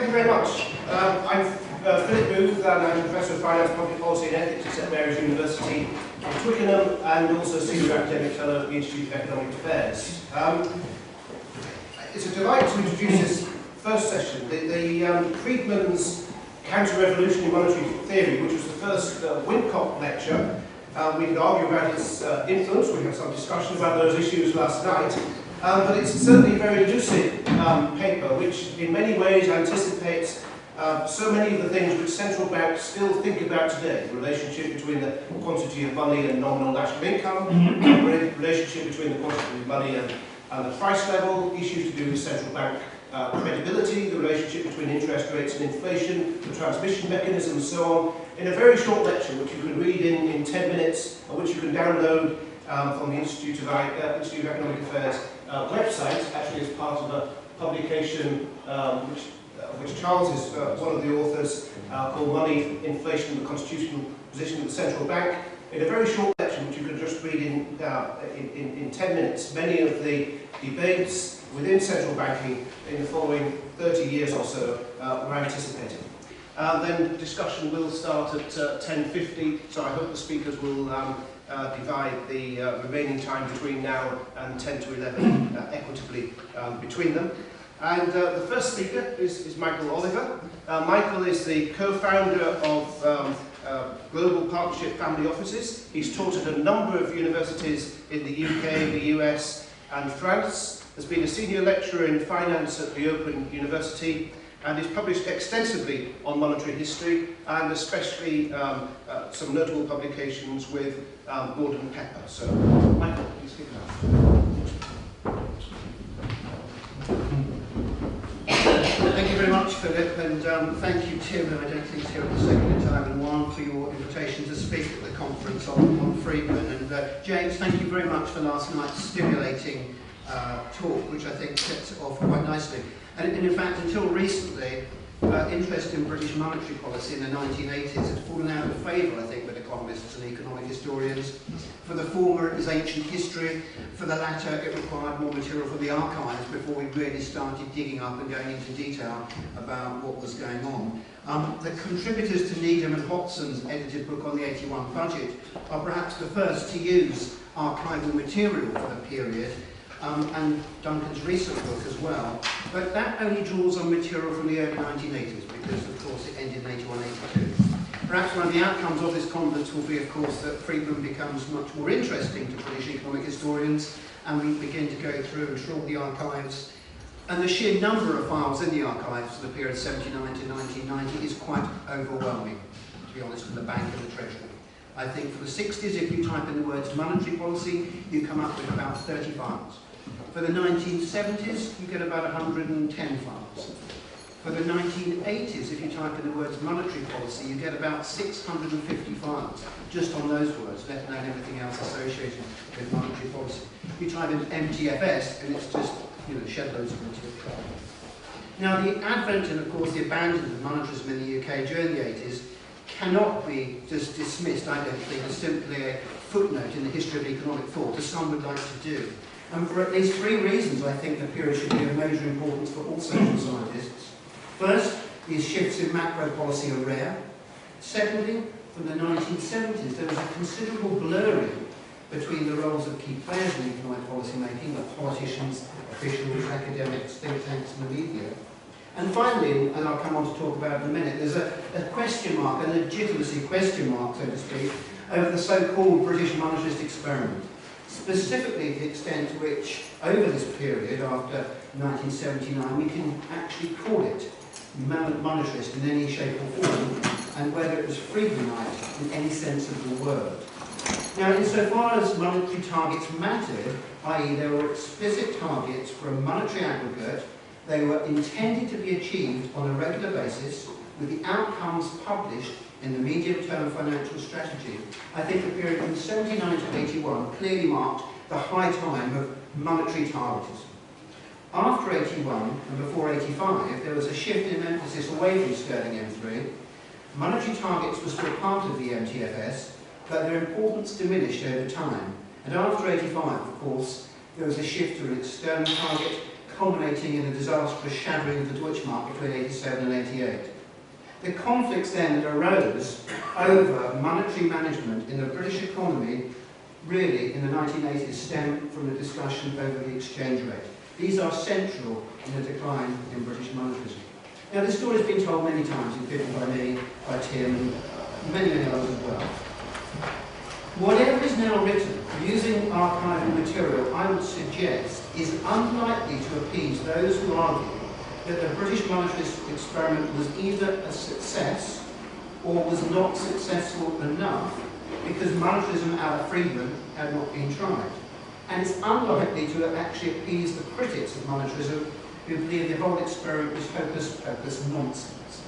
you very much. I'm Philip Booth, and I'm Professor of Finance, Public Policy and Ethics at St Mary's University in Twickenham, and also Senior Academic Fellow at the Institute of Economic Affairs. It's a delight to introduce this first session, the Friedman's Counter-Revolutionary Monetary Theory, which was the first Winthrop lecture. We could argue about its influence. We had some discussion about those issues last night. But it's certainly a very lucid paper, which in many ways anticipates so many of the things which central banks still think about today. The relationship between the quantity of money and nominal national income, the relationship between the quantity of money and the price level, issues to do with central bank credibility, the relationship between interest rates and inflation, the transmission mechanism, and so on, in a very short lecture, which you can read in 10 minutes, or which you can download from the Institute of Economic Affairs website, actually as part of a publication which Charles is one of the authors, called Money, Inflation and the Constitutional Position of the Central Bank. In a very short lecture, which you can just read in 10 minutes, many of the debates within central banking in the following 30 years or so were anticipated. Then discussion will start at 10:50, so I hope the speakers will divide the remaining time between now and 10 to 11 equitably between them. And the first speaker is Michael Oliver. Michael is the co-founder of Global Partnership Family Offices. He's taught at a number of universities in the UK, the US and France. Has been a senior lecturer in finance at the Open University, and is published extensively on monetary history, and especially some notable publications with Gordon Pepper. So, Michael, please kick it off. Thank you very much, Philip, and thank you, Tim, and I don't think Tim the second time, and Juan, for your invitation to speak at the conference on Friedman. And James, thank you very much for last night's stimulating talk, which I think sets it off quite nicely. And in fact, until recently, interest in British monetary policy in the 1980s had fallen out of favour, I think, with economists and economic historians. For the former, it was ancient history. For the latter, it required more material from the archives before we really started digging up and going into detail about what was going on. The contributors to Needham and Hotson's edited book on the 81 budget are perhaps the first to use archival material for the period, and Duncan's recent book as well, but that only draws on material from the early 1980s because, of course, it ended in 81-82. Perhaps one of the outcomes of this conference will be, of course, that Friedman becomes much more interesting to British economic historians, and we begin to go through and trawl the archives. And the sheer number of files in the archives for the period 79 to 1990 is quite overwhelming, to be honest, for the Bank and the Treasury. I think for the 60s, if you type in the words monetary policy, you come up with about 30 files. For the 1970s, you get about 110 files. For the 1980s, if you type in the words monetary policy, you get about 650 files, just on those words, let alone everything else associated with monetary policy. You type in MTFS, and it's just, shed loads of material. Now, the advent and, of course, the abandonment of monetarism in the UK during the 80s cannot be just dismissed, I don't think, as simply a footnote in the history of economic thought, as some would like to do. And for at least three reasons, I think the period should be of major importance for all social scientists. First, these shifts in macro policy are rare. Secondly, from the 1970s, there was a considerable blurring between the roles of key players in economic policy making, like politicians, officials, academics, think tanks, and the media. And finally, and I'll come on to talk about it in a minute, there's a question mark, a legitimacy question mark, so to speak, over the so-called British monetarist experiment. Specifically to the extent to which, over this period, after 1979, we can actually call it monetarist in any shape or form, and whether it was Friedmanite in any sense of the word. Now, insofar as monetary targets mattered, i.e. there were explicit targets for a monetary aggregate, they were intended to be achieved on a regular basis, with the outcomes published in the medium-term financial strategy. I think the period from 79 to 81 clearly marked the high time of monetary targetism. After 81 and before 85, there was a shift in emphasis away from sterling M3. Monetary targets were still part of the MTFS, but their importance diminished over time. And after 85, of course, there was a shift to an external target, culminating in a disastrous shattering of the Deutschmark between 87 and 88. The conflicts then that arose over monetary management in the British economy really in the 1980s stem from a discussion over the exchange rate. These are central in the decline in British monetarism. Now this story has been told many times, including by me, by Tim, and many others as well. Whatever is now written, using archival material, I would suggest, is unlikely to appease those who argue that the British monetarist experiment was either a success or was not successful enough because monetarism a la Friedman had not been tried. And it's unlikely to have actually appeased the critics of monetarism who believe the whole experiment was hocus-pocus nonsense.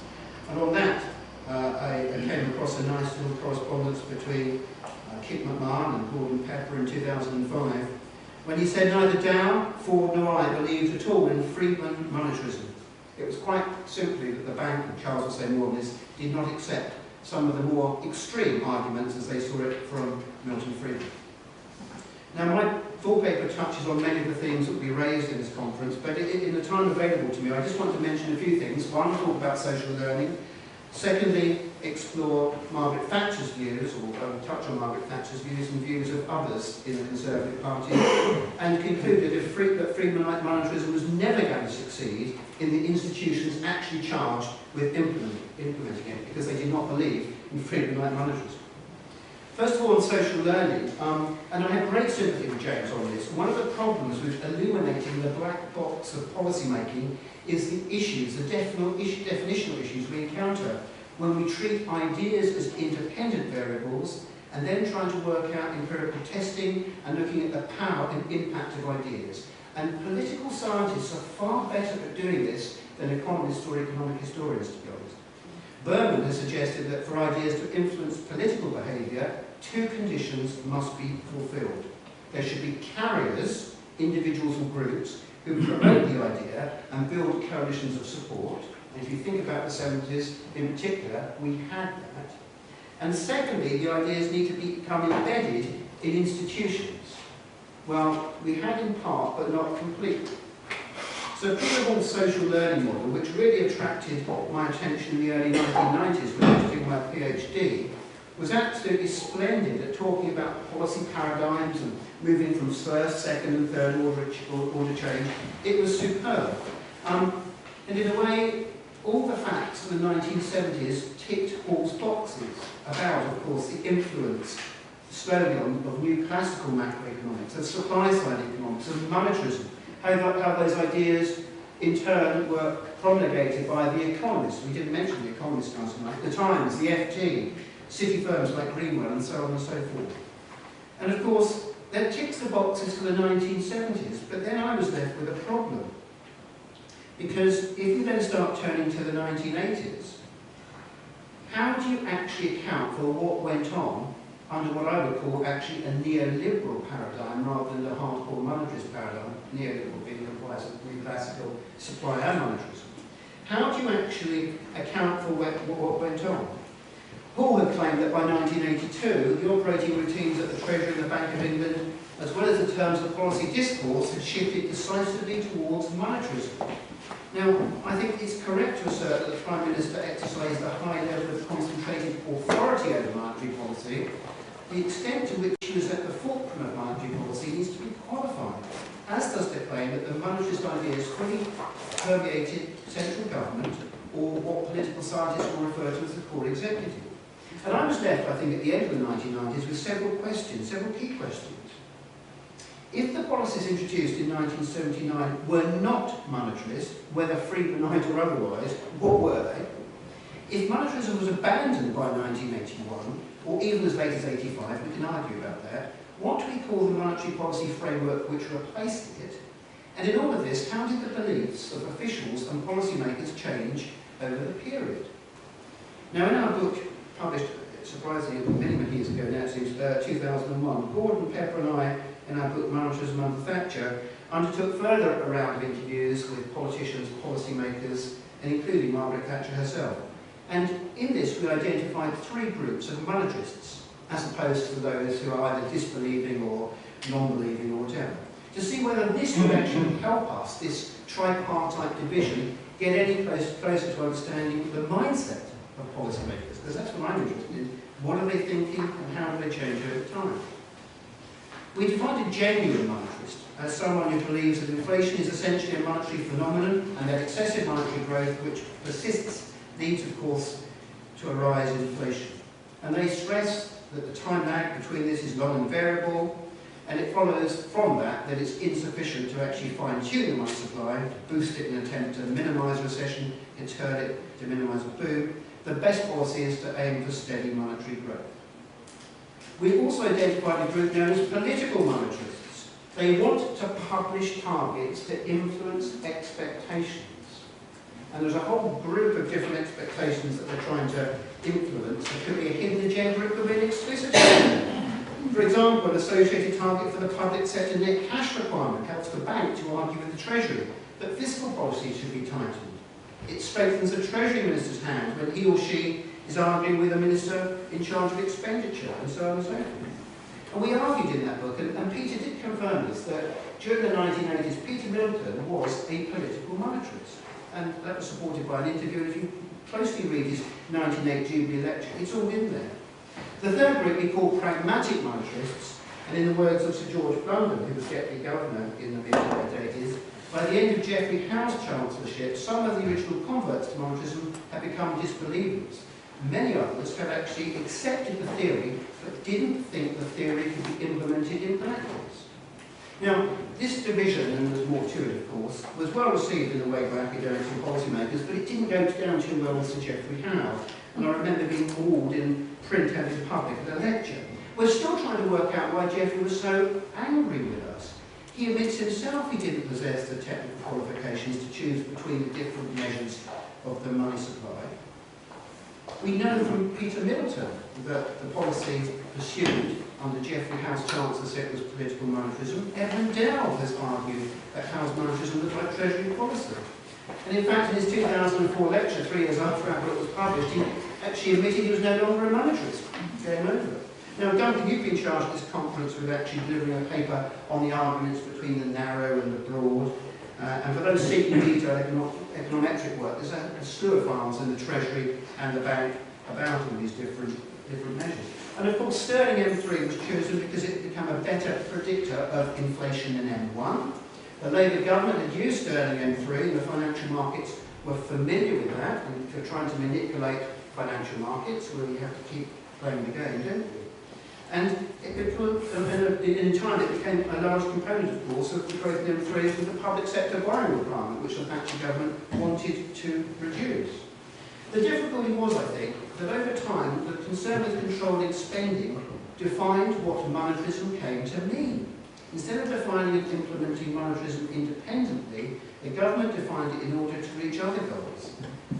And on that, I came across a nice little correspondence between Kit McMahon and Gordon Pepper in 2005, when he said neither Dow, Ford nor I believed at all in Friedman monetarism. It was quite simply that the bank, and Charles will say more on this, did not accept some of the more extreme arguments as they saw it from Milton Friedman. Now my full paper touches on many of the things that will be raised in this conference, but in the time available to me I just want to mention a few things. One, talk about social learning. Secondly, explore Margaret Thatcher's views, or touch on Margaret Thatcher's views and views of others in the Conservative Party, and conclude that Friedmanite monetarism was never going to succeed in the institutions actually charged with implementing it, because they did not believe in Friedmanite monetarism. First of all, on social learning, and I have great sympathy with James on this, one of the problems with illuminating the black box of policy making is the issues, the definitional issues we encounter when we treat ideas as independent variables and then try to work out empirical testing and looking at the power and impact of ideas. And political scientists are far better at doing this than economists or economic historians, to be honest. Berman has suggested that for ideas to influence political behaviour, two conditions must be fulfilled. There should be carriers, individuals or groups, who promote the idea and build coalitions of support. And if you think about the 70s in particular, we had that. And secondly, the ideas need to become embedded in institutions. Well, we had in part, but not completely. So Friedman's social learning model, which really attracted my attention in the early 1990s when I was doing my PhD, was absolutely splendid at talking about policy paradigms and moving from first, second and third order change. It was superb. And in a way, all the facts of the 1970s ticked Hall's boxes about, of course, the influence slowly of new classical macroeconomics, of supply-side economics, of monetarism, how those ideas in turn were promulgated by the economists. We didn't mention the economists last night. The Times, the FT, city firms like Greenwell and so on and so forth. And of course, that ticks the boxes for the 1970s, but then I was left with a problem. Because if you then start turning to the 1980s, how do you actually account for what went on under what I would call actually a neoliberal paradigm rather than the hardcore monetarist paradigm, neoliberal being comprised of classical supply and monetarism? How do you actually account for what went on? Hall had claimed that by 1982, the operating routines at the Treasury and the Bank of England, as well as the terms of policy discourse, had shifted decisively towards monetarism. Now, I think it's correct to assert that the Prime Minister exercised a high level of concentrated authority over monetary policy. The extent to which he was at the fulcrum of monetary policy needs to be qualified, as does the claim that the monetarist ideas fully permeated central government, or what political scientists will refer to as the core executive. And I was left, I think, at the end of the 1990s with several questions, several key questions. If the policies introduced in 1979 were not monetarist, whether Friedmanite or otherwise, what were they? If monetarism was abandoned by 1981, or even as late as 85, we can argue about that, what do we call the monetary policy framework which replaced it? And in all of this, how did the beliefs of officials and policymakers change over the period? Now, in our book, published surprisingly many, many years ago now, since 2001, Gordon Pepper and I, in our book Monetarism Under Thatcher, undertook further a round of interviews with politicians, policymakers, and including Margaret Thatcher herself. And in this, we identified three groups of monetarists, as opposed to those who are either disbelieving or non-believing or whatever, to see whether this would actually help us, this tripartite division get any closer to understanding the mindset of policymakers? Because that's what I'm interested in. What are they thinking and how do they change over time? We defined a genuine monetarist as someone who believes that inflation is essentially a monetary phenomenon and that excessive monetary growth, which persists, leads, of course, to a rise in inflation. And they stress that the time lag between this is long and variable, and it follows from that that it's insufficient to actually fine-tune the money supply, to boost it in an attempt to minimise recession, deter it, to minimise a boom. The best policy is to aim for steady monetary growth. We also identified a group known as political monetarists. They want to publish targets to influence expectations. And there's a whole group of different expectations that they're trying to influence. There could be a hidden agenda, it could be an explicit agenda. For example, an associated target for the public sector net cash requirement helps the bank to argue with the Treasury that fiscal policy should be tightened. It strengthens the Treasury Minister's hand when he or she is arguing with a minister in charge of expenditure, and so on and so forth. And we argued in that book, and Peter did confirm this, that during the 1980s, Peter Milton was a political monetarist. And that was supported by an interview. If you closely read his 1980 Jubilee lecture, it's all in there. The third group we call pragmatic monetarists, and in the words of Sir George Blunden, who was Deputy Governor in the mid-80s, by the end of Geoffrey Howe's chancellorship, some of the original converts to monetarism had become disbelievers. Many others had actually accepted the theory, but didn't think the theory could be implemented in practice. Now, this division, and there's more to it of course, was well received in a way by academics and policymakers, but it didn't go down too well with Sir Geoffrey Howe. And I remember being mauled in print and in public at a lecture. We're still trying to work out why Geoffrey was so angry with us. He admits himself he didn't possess the technical qualifications to choose between the different measures of the money supply. We know from Peter Milton that the policy pursued under Geoffrey Howe's chancellorship was political monetarism. Edmund Dell has argued that Howe's monetarism was like Treasury policy. And in fact, in his 2004 lecture, 3 years after our book was published, he actually admitted he was no longer a monetarist. Game over. Now, Duncan, you've been charged at this conference with actually delivering a paper on the arguments between the narrow and the broad. And for those seeking detailed econometric work, there's a slew of files in the Treasury and the Bank about all these different measures. And of course, sterling M3 was chosen because it had become a better predictor of inflation than M1. The Labour government had used sterling M3, and the financial markets were familiar with that, and for trying to manipulate financial markets, where you have to keep playing the game, don't you? And in time it became a large component, of course, of the growth in M3 with the public sector borrowing requirement, which the Thatcher government wanted to reduce. The difficulty was, I think, that over time the concern with controlling spending defined what monetarism came to mean. Instead of defining and implementing monetarism independently, the government defined it in order to reach other goals.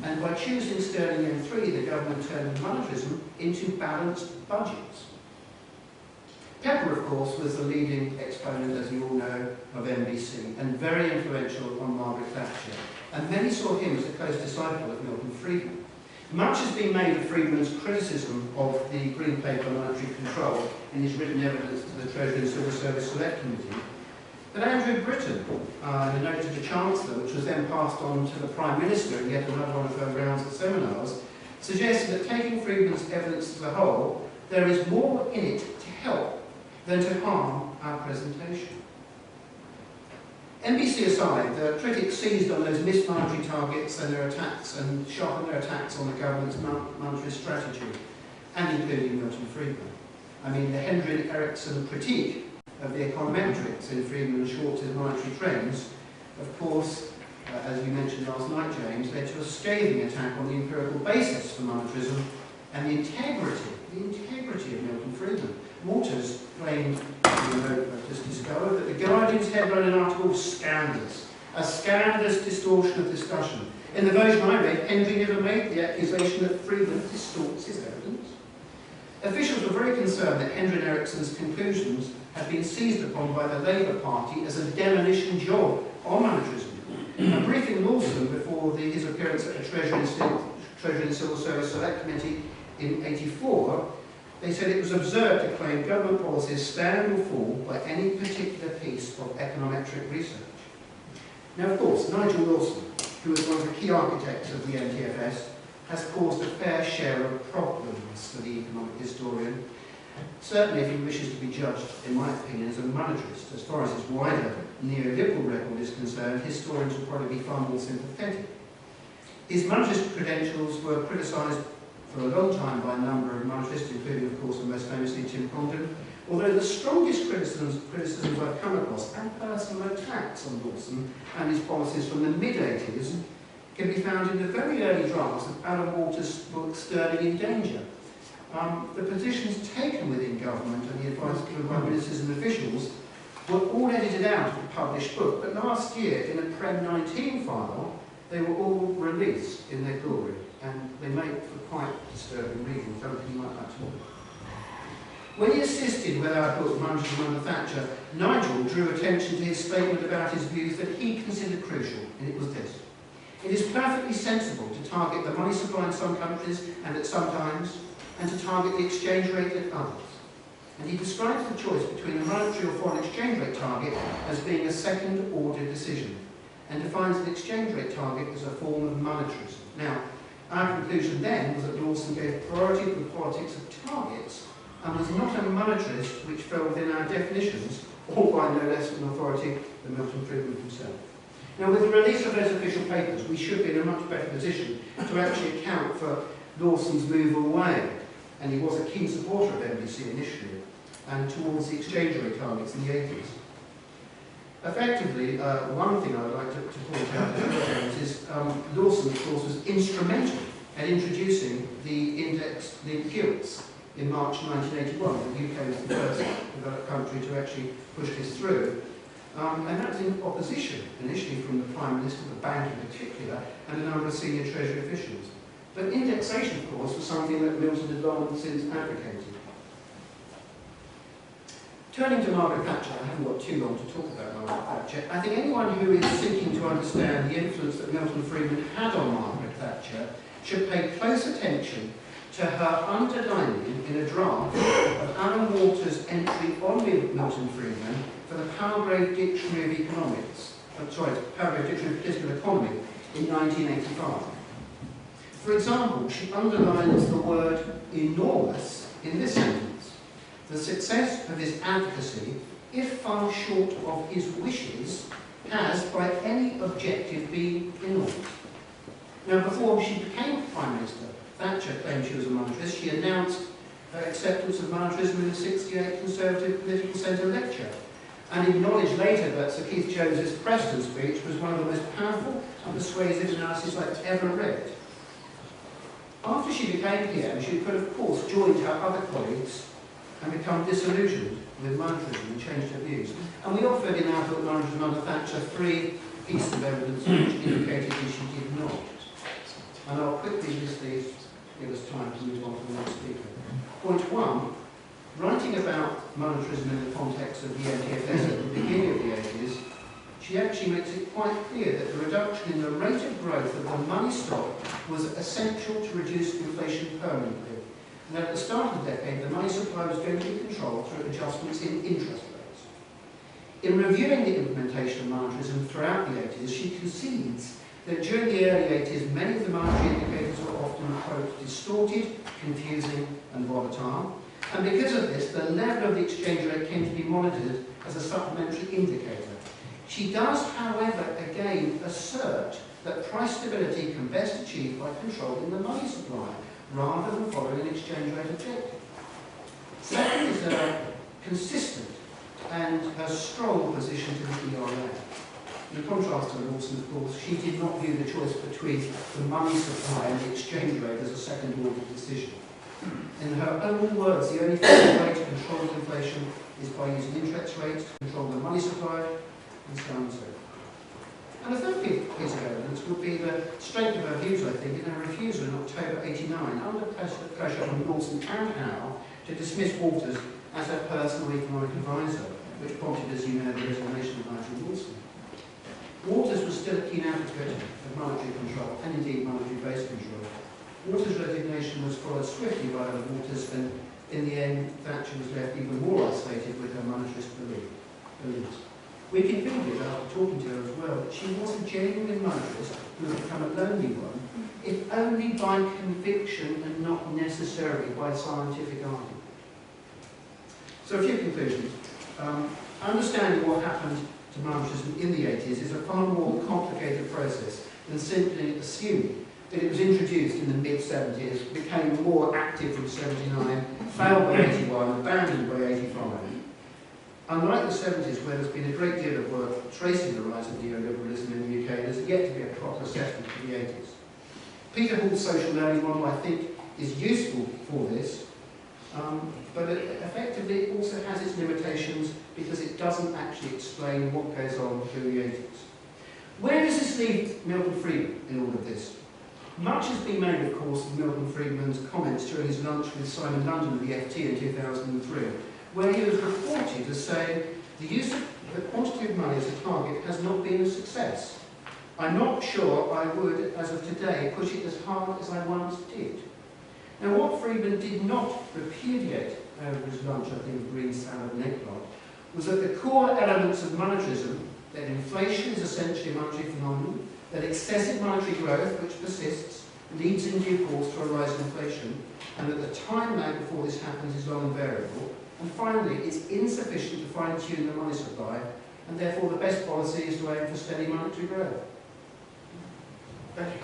And by choosing sterling M3, the government turned monetarism into balanced budgets. Pepper, of course, was the leading exponent, as you all know, of MBC, and very influential on Margaret Thatcher. And many saw him as a close disciple of Milton Friedman. Much has been made of Friedman's criticism of the Green Paper monetary control in his written evidence to the Treasury and Civil Service Select Committee. But Andrew Britton, in a note to the Chancellor, which was then passed on to the Prime Minister in yet another one of her rounds of seminars, suggested that taking Friedman's evidence as a whole, there is more in it to help than to harm our presentation. MBC aside, the critics seized on those missed monetary targets and their attacks and sharpened their attacks on the government's monetary strategy, and including Milton Friedman. I mean, the Hendrik Ericsson critique of the econometrics in Friedman and Schwartz's monetary trends, of course, as you mentioned last night, James, led to a scathing attack on the empirical basis for monetarism and the integrity of Milton Friedman. Walters claimed, in a note I've just discovered, that the Guardian's headline in article was scandalous, a scandalous distortion of discussion. In the version I read, Henry never made the accusation that Friedman distorts his evidence. Officials were very concerned that Hendrik Ericsson's conclusions had been seized upon by the Labour Party as a demolition job on monetarism. A briefing Lawson before his appearance at the Treasury and Civil Service Select Committee in '84, they said it was absurd to claim government policies stand or fall by any particular piece of econometric research. Now, of course, Nigel Wilson, who was one of the key architects of the NTFS, has caused a fair share of problems for the economic historian. Certainly, if he wishes to be judged, in my opinion, as a monetarist, as far as his wider neoliberal record is concerned, historians will probably be far more sympathetic. His monetarist credentials were criticised for a long time by a number of monetarists, including, of course, and most famously Tim Condon, although the strongest criticisms I've come across, and personal attacks on Lawson and his policies from the mid-80s, can be found in the very early drafts of Alan Walter's book Sterling in Danger. The positions taken within government and the advice given by ministers and officials were all edited out of the published book, but last year, in a Prem 19 file, they were all released in their glory, and they make for quite disturbing reading, if anything like that at all. When he assisted with our book, Monetarism under Thatcher, Nigel drew attention to his statement about his views that he considered crucial, and it was this: it is perfectly sensible to target the money supply in some countries and at some times, and to target the exchange rate at others. And he describes the choice between a monetary or foreign exchange rate target as being a second-order decision, and defines an exchange rate target as a form of monetarism. Now, our conclusion then was that Lawson gave priority to the politics of targets and was not a monetarist, which fell within our definitions, or by no less an authority than Milton Friedman himself. Now, with the release of those official papers, we should be in a much better position to actually account for Lawson's move away, and he was a keen supporter of MBC initially, and towards the exchange rate targets in the 80s. Effectively, one thing I would like to point out is Lawson, of course, was instrumental in introducing the index-linked gilts in March 1981. The UK was the first developed country to actually push this through. And that was in opposition, initially from the Prime Minister, the Bank in particular, and a number of senior Treasury officials. But indexation, of course, was something that Milton had long since advocated. Turning to Margaret Thatcher, I haven't got too long to talk about Margaret Thatcher. I think anyone who is seeking to understand the influence that Milton Friedman had on Margaret Thatcher should pay close attention to her underlining in a draft of Alan Walter's entry on Milton Friedman for the Palgrave Dictionary of Economics, Palgrave Dictionary of Political Economy in 1985. For example, she underlines the word enormous in this sentence: the success of his advocacy, if far short of his wishes, has by any objective been enormous. Now, before she became Prime Minister, Thatcher claimed she was a monetarist. She announced her acceptance of monetarism in the 68 Conservative Political Centre lecture, and acknowledged later that Sir Keith Jones's Preston speech was one of the most powerful and persuasive analyses I've ever read. After she became PM, she could, of course, joined her other colleagues and become disillusioned with monetarism and changed her views. And we offered in our book, Monetarism under Thatcher, 3 pieces of evidence which indicated that she did not. And I'll quickly list these to give us time to move on to the next speaker. Point 1, writing about monetarism in the context of the NTFS at the beginning of the 80s, she actually makes it quite clear that the reduction in the rate of growth of the money stock was essential to reduce inflation permanently. And that at the start of the decade, the money supply was going to be controlled through adjustments in interest rates. In reviewing the implementation of monetarism throughout the 80s, she concedes that during the early 80s, many of the monetary indicators were often, quote, distorted, confusing, and volatile. And because of this, the level of the exchange rate came to be monitored as a supplementary indicator. She does, however, again assert that price stability can best achieved by controlling the money supply, rather than following an exchange rate objective. Second is her consistent and her strong position to the ERA. In contrast to Lawson, of course, she did not view the choice between the money supply and the exchange rate as a second-order decision. In her own words, the only way to control inflation is by using interest rates to control the money supply, and so on and so forth. And the third piece of evidence would be the strength of her views, I think, in her refusal in October '89, under pressure from Lawson and Howe, to dismiss Walters as her personal economic advisor, which prompted, as you know, the resignation of Nigel Wilson. Walters was still a keen advocate of monetary control, and indeed monetary-based control. Walters' resignation was followed swiftly by other Walters, and in the end, Thatcher was left even more isolated with her monetarist beliefs. We concluded, after talking to her as well, that she was a genuine monetarist who had become a lonely one, if only by conviction and not necessarily by scientific argument. So a few conclusions. Understanding what happened to monetarism in the 80s is a far more complicated process than simply assuming that it was introduced in the mid-70s, became more active from 79, failed by 81, abandoned by 85. Unlike the 70s, where there's been a great deal of work tracing the rise of neoliberalism in the UK, there's yet to be a proper assessment for the 80s. Peter Hall's social learning model, I think, is useful for this, but effectively it also has its limitations because it doesn't actually explain what goes on through the 80s. Where does this leave Milton Friedman in all of this? Much has been made, of course, of Milton Friedman's comments during his lunch with Simon London of the FT in 2003, where he was reported as saying, the use of the quantity of money as a target has not been a success. I'm not sure I would, as of today, push it as hard as I once did. Now, what Friedman did not repudiate over his lunch, I think, green salad and eggplant, was that the core elements of monetarism, that inflation is essentially a monetary phenomenon, that excessive monetary growth, which persists, leads in due course to a rise in inflation, and that the time lag before this happens is long and variable, and finally, it's insufficient to fine-tune the money supply, and therefore the best policy is to aim for steady monetary growth. Thank you.